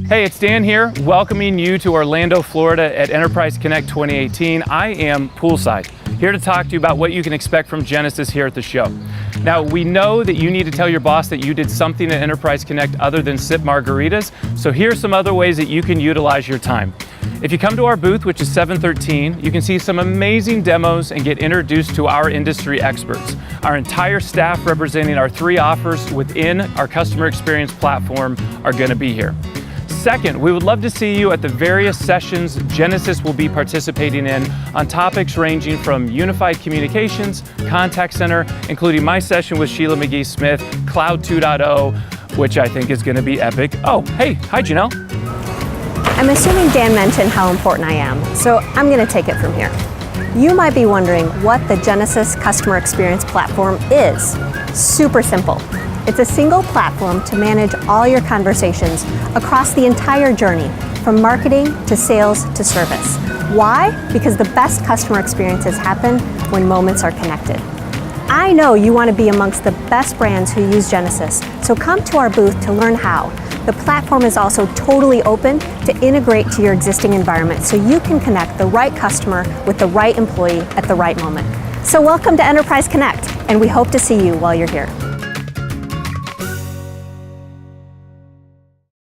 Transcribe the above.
Hey, it's Dan here, welcoming you to Orlando, Florida at Enterprise Connect 2018. I am poolside, here to talk to you about what you can expect from Genesys here at the show. Now, we know that you need to tell your boss that you did something at Enterprise Connect other than sip margaritas, so here's some other ways that you can utilize your time. If you come to our booth, which is 713, you can see some amazing demos and get introduced to our industry experts. Our entire staff representing our 3 offers within our customer experience platform are going to be here. Second, we would love to see you at the various sessions Genesys will be participating in on topics ranging from unified communications, contact center, including my session with Sheila McGee-Smith, Cloud 2.0, which I think is going to be epic. Oh, hey, hi Janelle. I'm assuming Dan mentioned how important I am, so I'm going to take it from here. You might be wondering what the Genesys Customer Experience Platform is. Super simple. It's a single platform to manage all your conversations across the entire journey, from marketing to sales to service. Why? Because the best customer experiences happen when moments are connected. I know you want to be amongst the best brands who use Genesys, so come to our booth to learn how. The platform is also totally open to integrate to your existing environment so you can connect the right customer with the right employee at the right moment. So welcome to Enterprise Connect, and we hope to see you while you're here.